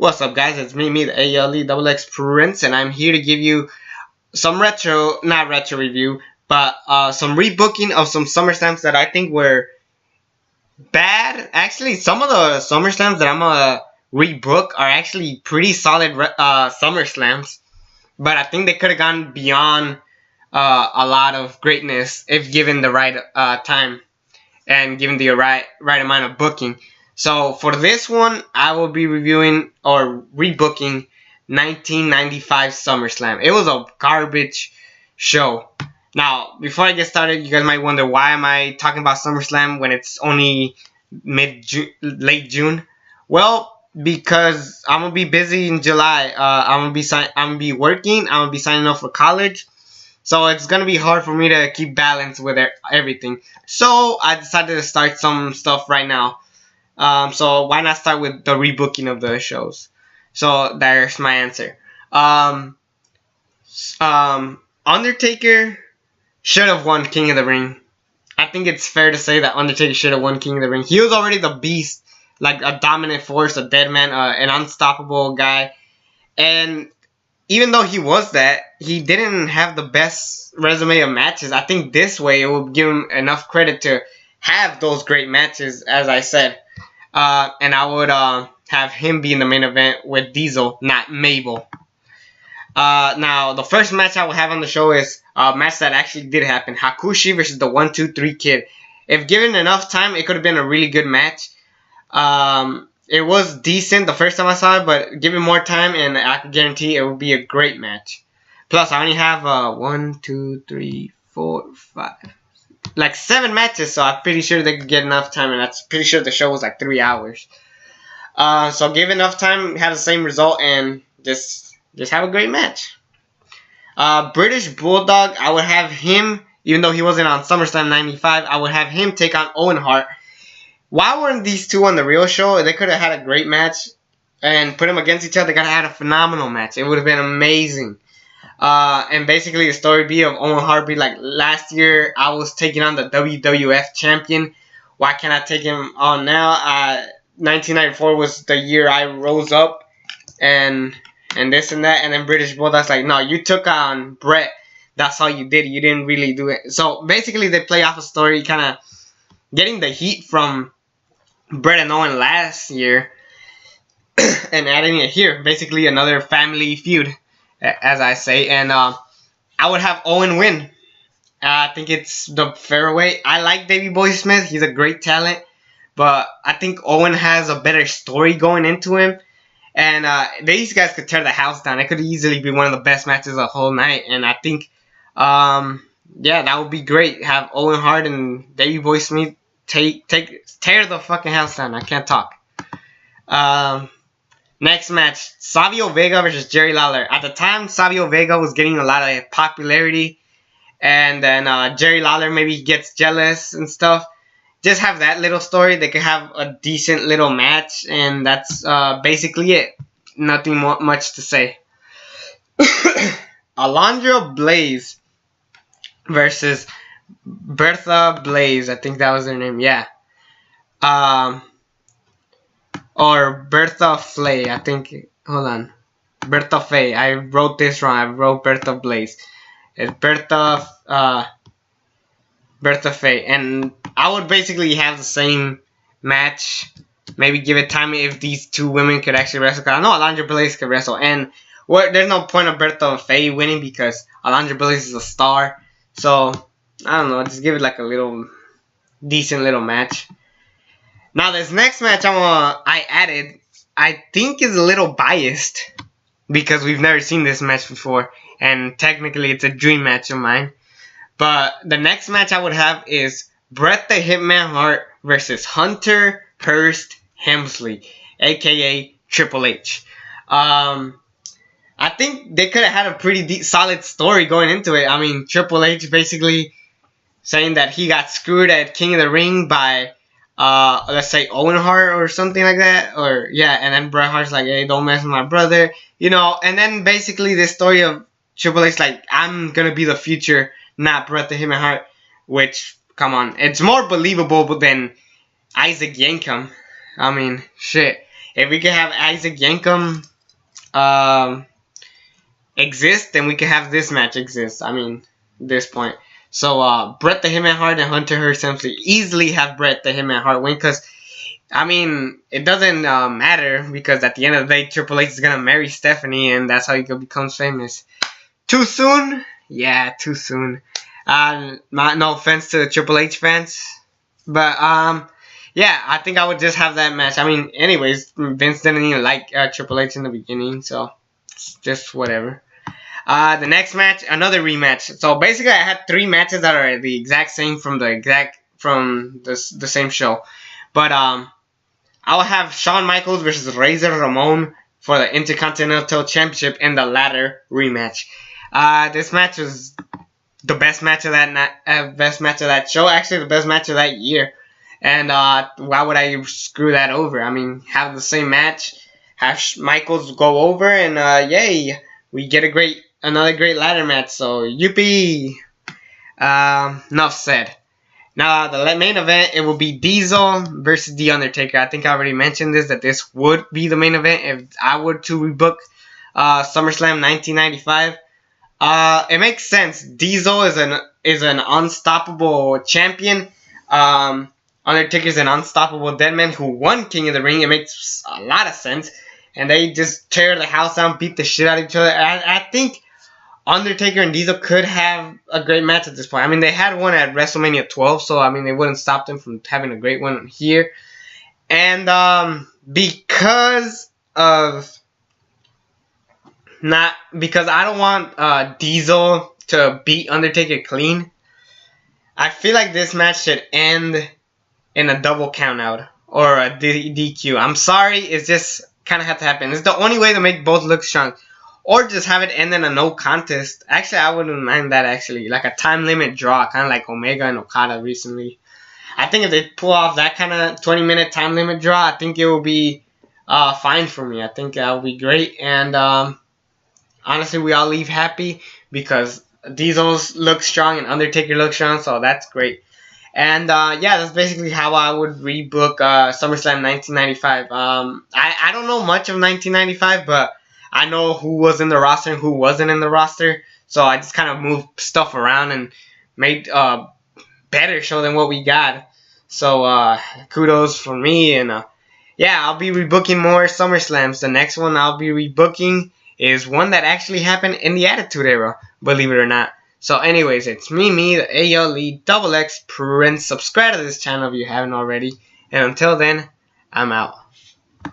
What's up, guys? It's me, the ALE Prince, and I'm here to give you some not retro review, but some rebooking of some SummerSlams that I think were bad. Actually, some of the SummerSlams that I'm gonna rebook are actually pretty solid SummerSlams, but I think they could have gone beyond a lot of greatness if given the right time and given the right amount of booking. So for this one, I will be reviewing or rebooking 1995 SummerSlam. It was a garbage show. Now, before I get started, you guys might wonder, why am I talking about SummerSlam when it's only late June? Well, because I'm gonna be busy in July. I'm gonna be working. I'm gonna be signing up for college. So it's gonna be hard for me to keep balance with everything. So I decided to start some stuff right now. So why not start with the rebooking of the shows? So there's my answer. Undertaker should have won King of the Ring. I think it's fair to say that Undertaker should have won King of the Ring. He was already the beast, like a dominant force, a dead man, an unstoppable guy. And even though he was that, he didn't have the best resume of matches. I think this way it will give him enough credit to have those great matches, as I said. And I would have him be in the main event with Diesel, not Mabel. Now, the first match I will have on the show is a match that actually did happen. Hakushi versus the 1-2-3 Kid. If given enough time, it could have been a really good match. It was decent the first time I saw it, but given more time, and I can guarantee it will be a great match. Plus, I only have 1, 2, 3, 4, 5... like 7 matches, so I'm pretty sure they could get enough time, and I'm pretty sure the show was like 3 hours. So give enough time, have the same result, and just have a great match. British Bulldog, I would have him, even though he wasn't on SummerSlam 95, I would have him take on Owen Hart. Why weren't these two on the real show? They could have had a great match and put them against each other. They could have had a phenomenal match. It would have been amazing. And basically the story be of Owen Hart be like, last year I was taking on the WWF champion. Why can't I take him on now? 1994 was the year I rose up and this and that. And then British Bulldog's like, no, you took on Bret. That's all you did. You didn't really do it. So basically they play off a story, kind of getting the heat from Bret and Owen last year and adding it here. Basically another family feud, as I say, and I would have Owen win. I think it's the fair way. I like Davey Boy Smith. He's a great talent, but I think Owen has a better story going into him, and these guys could tear the house down. It could easily be one of the best matches of the whole night, and I think, yeah, that would be great. Have Owen Hart and Davey Boy Smith tear the fucking house down. I can't talk. Next match, Savio Vega versus Jerry Lawler. At the time, Savio Vega was getting a lot of popularity, and then Jerry Lawler maybe gets jealous and stuff. Just have that little story. They could have a decent little match, and that's basically it. Nothing much to say. Alundra Blayze versus Bertha Blayze. I think that was her name. Yeah. Or Bertha Faye, I think. Hold on. Bertha Faye. I wrote this wrong. I wrote Bertha Blayze. It's Bertha Faye. And I would basically have the same match. Maybe give it time if these two women could actually wrestle. Cause I know Alundra Blayze could wrestle. And there's no point of Bertha Faye winning because Alundra Blayze is a star. So, I don't know. Just give it like a little decent little match. Now this next match I added, I think is a little biased because we've never seen this match before, and technically it's a dream match of mine. But the next match I would have is Bret the Hitman Hart versus Hunter Hearst Helmsley, aka Triple H. I think they could have had a pretty solid story going into it. I mean, Triple H basically saying that he got screwed at King of the Ring by let's say Owen Hart or something like that, or yeah, and then Bret Hart's like, hey, don't mess with my brother, you know, and then basically the story of Triple H like, I'm gonna be the future, not Bret the Hitman Hart, which, come on, it's more believable than Isaac Yankem. I mean, shit. If we could have Isaac Yankem exist, then we could have this match exist. I mean, this point. So Bret the Hitman Hart and Hunter Hearst Helmsley easily have Bret the Hitman Hart win, because I mean, it doesn't matter, because at the end of the day, Triple H is gonna marry Stephanie, and that's how he becomes famous. Too soon? Yeah, too soon. No offense to the Triple H fans, but yeah, I think I would just have that match. I mean, anyways, Vince didn't even like Triple H in the beginning, so it's just whatever. The next match, another rematch. So basically, I had 3 matches that are the exact same from the same show, but I'll have Shawn Michaels versus Razor Ramon for the Intercontinental Championship in the ladder rematch. This match was the best match of that show. Actually, the best match of that year. And why would I screw that over? I mean, have the same match, have Michaels go over, and yay, we get another great ladder match. So yippee! Enough said. Now the main event, it will be Diesel versus The Undertaker. I think I already mentioned this, that this would be the main event if I were to rebook SummerSlam 1995. It makes sense. Diesel is an unstoppable champion. Undertaker's an unstoppable dead man who won King of the Ring. It makes a lot of sense. And they just tear the house down, beat the shit out of each other. I think Undertaker and Diesel could have a great match at this point. I mean, they had one at WrestleMania 12, so I mean, they wouldn't stop them from having a great one here. And because I don't want Diesel to beat Undertaker clean, I feel like this match should end in a double countout or a DQ. I'm sorry, it's just kind of had to happen. It's the only way to make both look strong. Or just have it end in a no contest. Actually, I wouldn't mind that, actually. Like a time limit draw, kind of like Omega and Okada recently. I think if they pull off that kind of 20-minute time limit draw, I think it will be fine for me. I think that will be great. And honestly, we all leave happy because Diesel looks strong and Undertaker looks strong, so that's great. And yeah, that's basically how I would rebook SummerSlam 1995. I don't know much of 1995, but I know who was in the roster and who wasn't in the roster. So I just kind of moved stuff around and made a better show than what we got. So kudos for me. And yeah, I'll be rebooking more SummerSlams. The next one I'll be rebooking is one that actually happened in the Attitude Era, believe it or not. So anyways, it's me, the ALE XX Prince. Subscribe to this channel if you haven't already. And until then, I'm out.